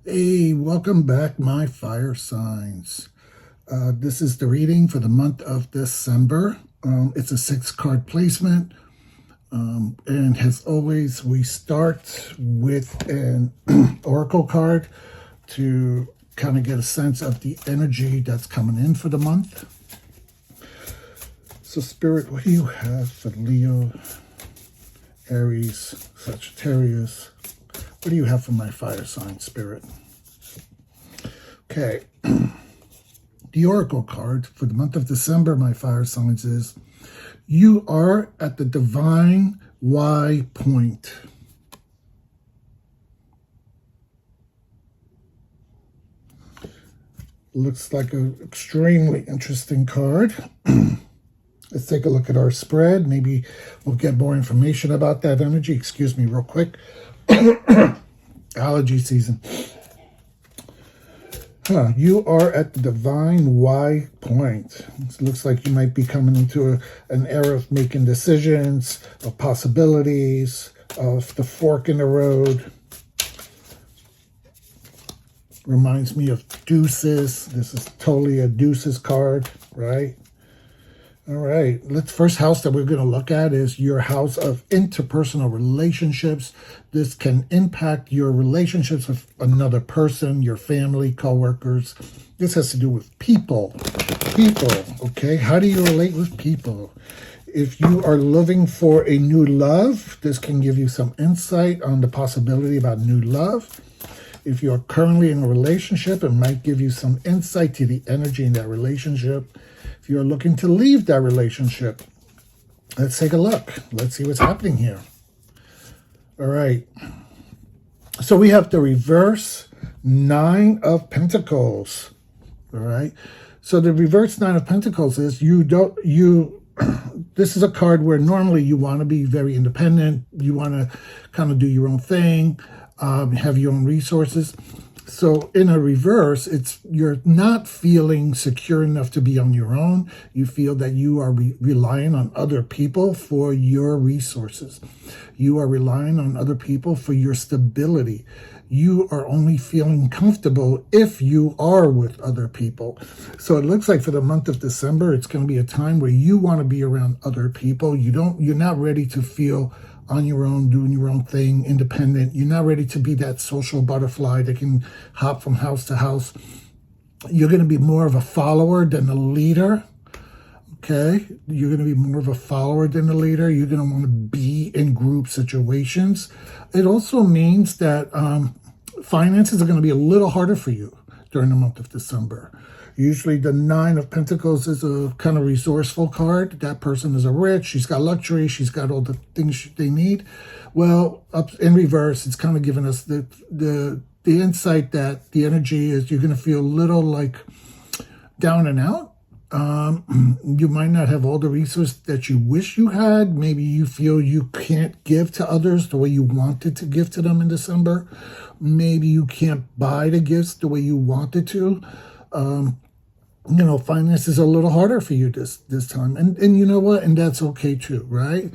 Hey, welcome back, my fire signs. This is the reading for the month of December. It's a 6-card placement. And as always, we start with an oracle card to kind of get a sense of the energy that's coming in for the month. So, Spirit, what do you have for Leo, Aries, Sagittarius? What do you have for my fire sign, Spirit? Okay. The oracle card for the month of December, my fire signs, is you are at the divine Y point. Looks like an extremely interesting card. Let's take a look at our spread. Maybe we'll get more information about that energy. Excuse me real quick. Allergy season. You are at the divine Y point. It looks like you might be coming into an era of making decisions, of possibilities, of the fork in the road. Reminds me of deuces. This is totally a deuces card, right? All right, first house that we're going to look at is your house of interpersonal relationships. This can impact your relationships with another person, your family, coworkers. This has to do with people. People, okay? How do you relate with people? If you are looking for a new love, this can give you some insight on the possibility about new love. If you're currently in a relationship, it might give you some insight to the energy in that relationship. If you're looking to leave that relationship, let's take a look. Let's see what's happening here. All right. So we have the reverse 9 of Pentacles. All right. So the reverse 9 of Pentacles is this is a card where normally you want to be very independent. You want to kind of do your own thing, have your own resources. So in a reverse, you're not feeling secure enough to be on your own. You feel that you are relying on other people for your resources. You are relying on other people for your stability. You are only feeling comfortable if you are with other people. So it looks like for the month of December, it's going to be a time where you want to be around other people. You're not ready to feel on your own, doing your own thing, independent. You're not ready to be that social butterfly that can hop from house to house. You're going to be more of a follower than a leader. Okay? You're going to be more of a follower than a leader. You're going to want to be in group situations. It also means that finances are going to be a little harder for you during the month of December. Usually the 9 of Pentacles is a kind of resourceful card. That person is a rich. She's got luxury. She's got all the things they need. Well, up in reverse, it's kind of giving us the insight that the energy is you're going to feel a little like down and out. You might not have all the resources that you wish you had. Maybe you feel you can't give to others the way you wanted to give to them in December. Maybe you can't buy the gifts the way you wanted to. Finance is a little harder for you this time. And you know what? And that's okay too, right?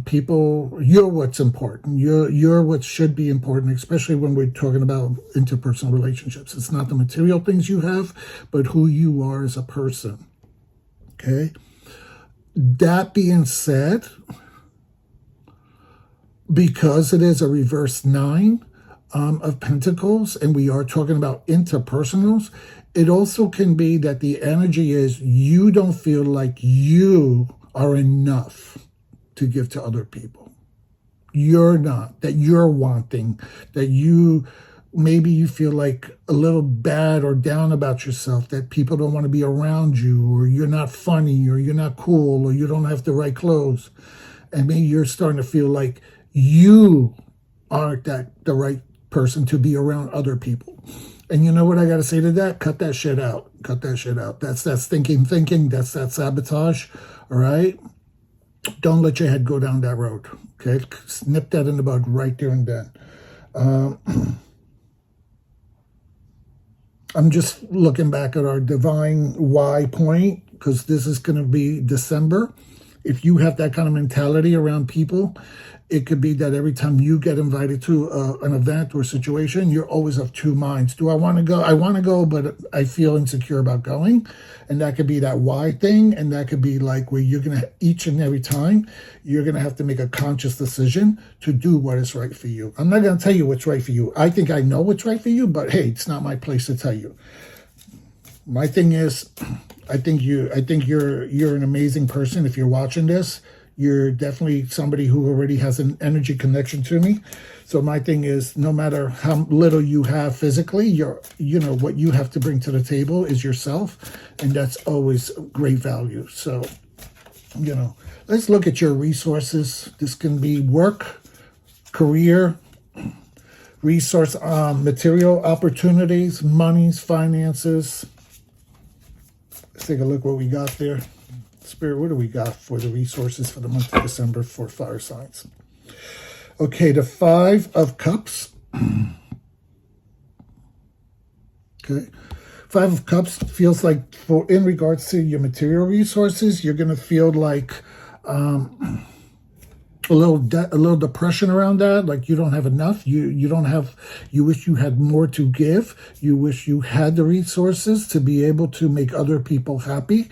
People, you're what's important. You're what should be important, especially when we're talking about interpersonal relationships. It's not the material things you have, but who you are as a person. Okay? That being said, because it is a reverse 9 of Pentacles, and we are talking about interpersonals, it also can be that the energy is you don't feel like you are enough to give to other people. You're not, that you're wanting, that maybe you feel like a little bad or down about yourself, that people don't want to be around you, or you're not funny, or you're not cool, or you don't have the right clothes. And maybe you're starting to feel like you aren't the right person to be around other people. And you know what I got to say to that? Cut that shit out. Cut that shit out. That's thinking. That's that sabotage. All right? Don't let your head go down that road. Okay? Snip that in the bud right there and then. I'm just looking back at our divine Y point because this is going to be December. if you have that kind of mentality around people, it could be that every time you get invited to an event or situation, you're always of two minds. Do I want to go? I want to go, but I feel insecure about going. And that could be that why thing. And that could be like where you're going to, each and every time, you're going to have to make a conscious decision to do what is right for you. I'm not going to tell you what's right for you. I think I know what's right for you, but hey, it's not my place to tell you. My thing is, I think you're an amazing person. If you're watching this, you're definitely somebody who already has an energy connection to me. So my thing is, no matter how little you have physically, what you have to bring to the table is yourself, and that's always great value. So, let's look at your resources. This can be work, career, resource, material opportunities, monies, finances. Let's take a look what we got there. Spirit, what do we got for the resources for the month of December for fire signs? Okay, the 5 of Cups. Okay. 5 of Cups feels like, in regards to your material resources, you're going to feel like a little depression around that, like you don't have enough. You wish you had more to give. You wish you had the resources to be able to make other people happy.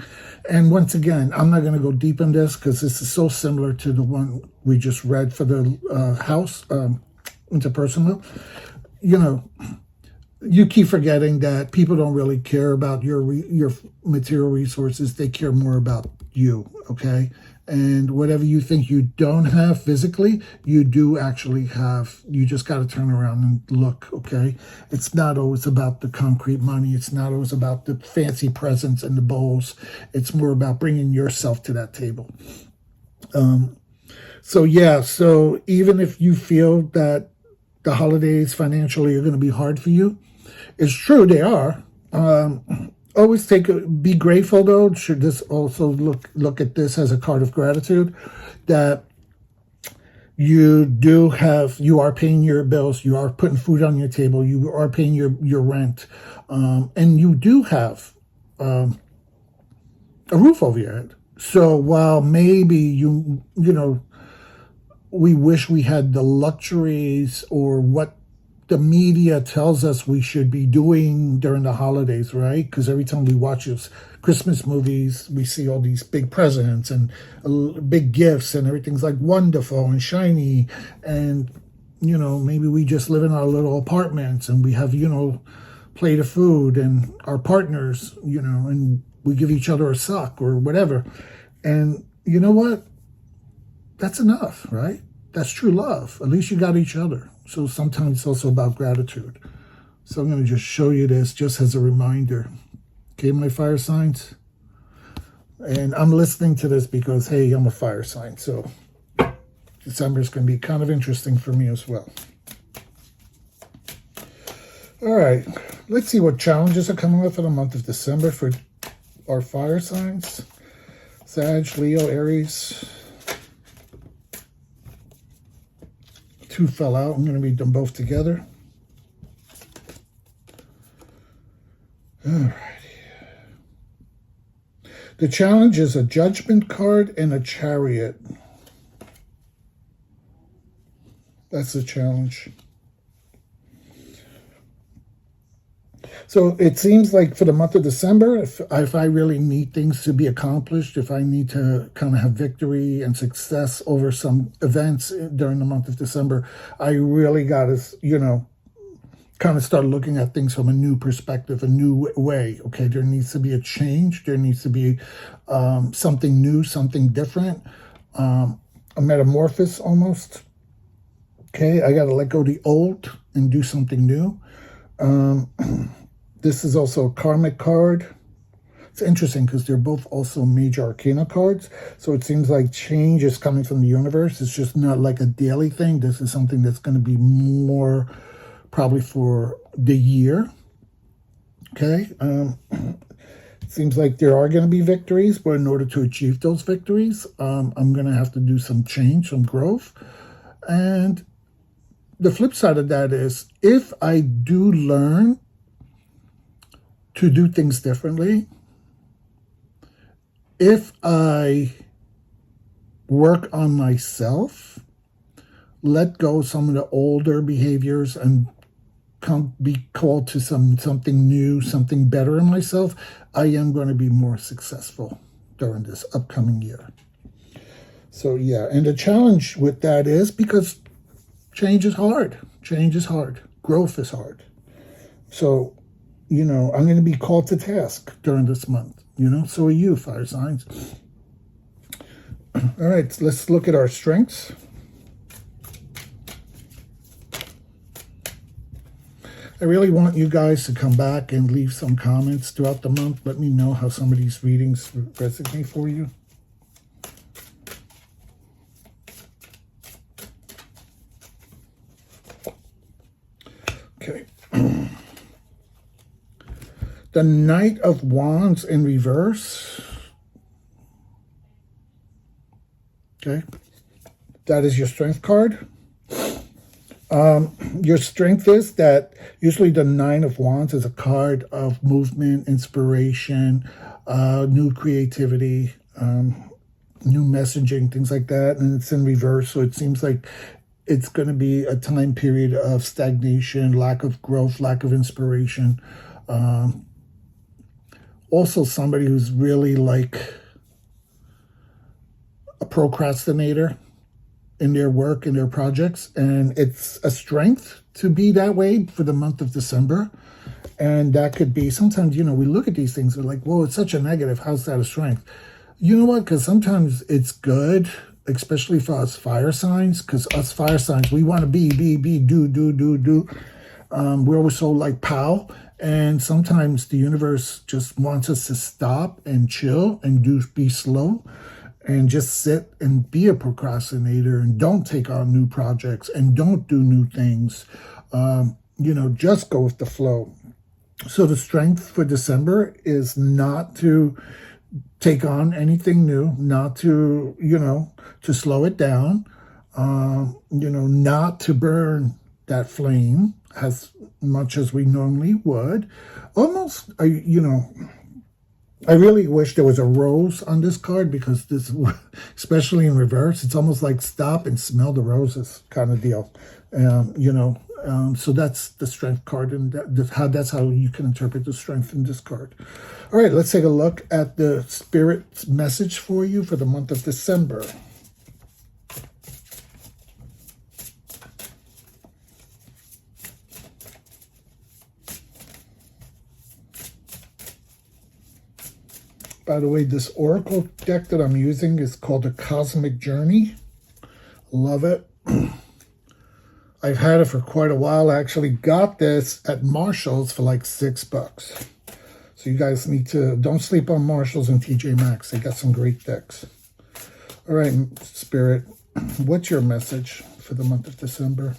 And once again, I'm not going to go deep in this because this is so similar to the one we just read for the house, interpersonal. You keep forgetting that people don't really care about your material resources. They care more about you, okay? And whatever you think you don't have physically, you do actually have. You just got to turn around and look, okay? It's not always about the concrete money. It's not always about the fancy presents and the bowls. It's more about bringing yourself to that table. So even if you feel that the holidays financially are going to be hard for you, it's true they are. Always be grateful though. Should this also look at this as a card of gratitude that you are paying your bills, you are putting food on your table, you are paying your rent, and you do have a roof over your head. So while maybe we wish we had the luxuries or what the media tells us we should be doing during the holidays, right? Because every time we watch those Christmas movies, we see all these big presents and big gifts and everything's like wonderful and shiny. And, maybe we just live in our little apartments and we have, plate of food and our partners, and we give each other a sock or whatever. And you know what? That's enough, right? That's true love. At least you got each other. So sometimes it's also about gratitude. So I'm going to just show you this just as a reminder. Okay, my fire signs? And I'm listening to this because, hey, I'm a fire sign. So December is going to be kind of interesting for me as well. All right. Let's see what challenges are coming up for the month of December for our fire signs. Sag, Leo, Aries. 2 fell out. I'm going to read them both together. Alrighty. The challenge is a Judgment card and a Chariot. That's the challenge. So it seems like for the month of December, if I really need things to be accomplished, if I need to kind of have victory and success over some events during the month of December, I really got to, kind of start looking at things from a new perspective, a new way. Okay, there needs to be a change. There needs to be something new, something different, a metamorphosis almost. Okay, I got to let go of the old and do something new. This is also a karmic card. It's interesting because they're both also major arcana cards. So it seems like change is coming from the universe. It's just not like a daily thing. This is something that's going to be more probably for the year. Okay. It seems like there are going to be victories, but in order to achieve those victories, I'm going to have to do some change, some growth. And the flip side of that is if I do learn to do things differently, if I work on myself, let go some of the older behaviors, and be called to something new, something better in myself, I am going to be more successful during this upcoming year. So yeah, and the challenge with that is because change is hard. Change is hard. Growth is hard. So, I'm going to be called to task during this month. So are you, fire signs. All right, let's look at our strengths. I really want you guys to come back and leave some comments throughout the month. Let me know how some of these readings resonate for you. Okay. The Knight of Wands in reverse. Okay. That is your strength card. Your strength is that usually the Nine of Wands is a card of movement, inspiration, new creativity, new messaging, things like that. And it's in reverse, so it seems like it's going to be a time period of stagnation, lack of growth, lack of inspiration. Also somebody who's really like a procrastinator in their work, in their projects, and it's a strength to be that way for the month of December. And that could be, sometimes, we look at these things, we're like, whoa, it's such a negative, how's that a strength? You know what, because sometimes it's good, especially for us fire signs, because us fire signs, we want to be, do. We're so like pow, and sometimes the universe just wants us to stop and chill and be slow, and just sit and be a procrastinator and don't take on new projects and don't do new things. Just go with the flow. So the strength for December is not to take on anything new, not to, to slow it down, not to burn that flame as much as we normally would. Almost, I really wish there was a rose on this card, because this, especially in reverse, it's almost like stop and smell the roses kind of deal. So that's the strength card, and that's how you can interpret the strength in this card. All right, let's take a look at the Spirit's message for you for the month of December. By the way, this Oracle deck that I'm using is called the Cosmic Journey. Love it. I've had it for quite a while. I actually got this at Marshall's for like $6. So you guys don't sleep on Marshall's and TJ Maxx. They got some great decks. All right, Spirit, what's your message for the month of December?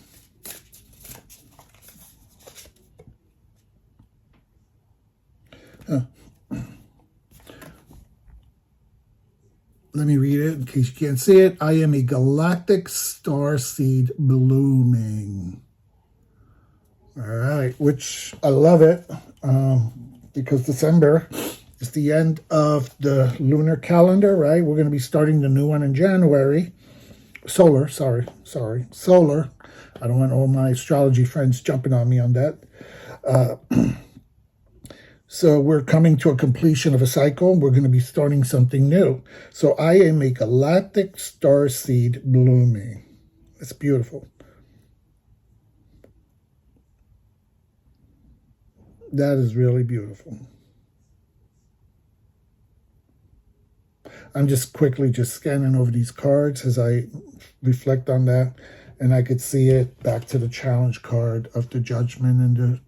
Let me read it in case you can't see it. I am a galactic star seed blooming. All right, which I love it because December is the end of the lunar calendar, right? We're going to be starting the new one in January. Solar. I don't want all my astrology friends jumping on me on that. So we're coming to a completion of a cycle. We're going to be starting something new. So I am a galactic star seed blooming. It's beautiful. That is really beautiful. I'm just quickly scanning over these cards as I reflect on that. And I could see it back to the challenge card of the Judgment and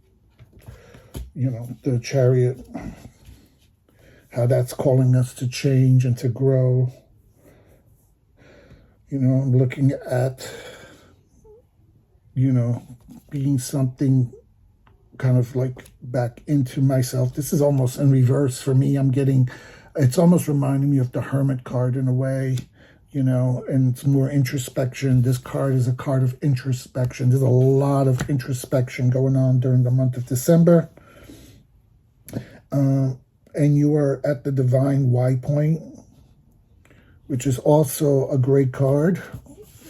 the Chariot, how that's calling us to change and to grow. I'm looking at, being something kind of like back into myself. This is almost in reverse for me. It's almost reminding me of the Hermit card in a way, and it's more introspection. This card is a card of introspection. There's a lot of introspection going on during the month of December. And you are at the divine Y point. which is also a great card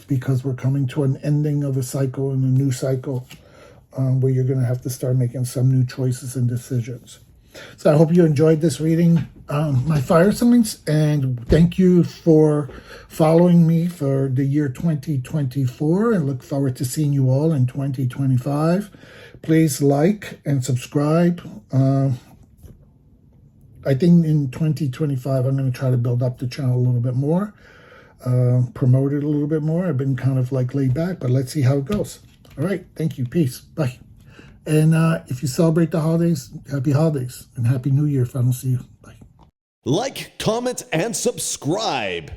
because we're coming to an ending of a cycle and a new cycle where you're going to have to start making some new choices and decisions. So I hope you enjoyed this reading, my fire signs, and thank you for following me for the year 2024, and look forward to seeing you all in 2025. Please like and subscribe. I think in 2025, I'm going to try to build up the channel a little bit more, promote it a little bit more. I've been kind of like laid back, but let's see how it goes. All right. Thank you. Peace. Bye. And if you celebrate the holidays, happy holidays and happy new year if I don't see you. Bye. Like, comment, and subscribe.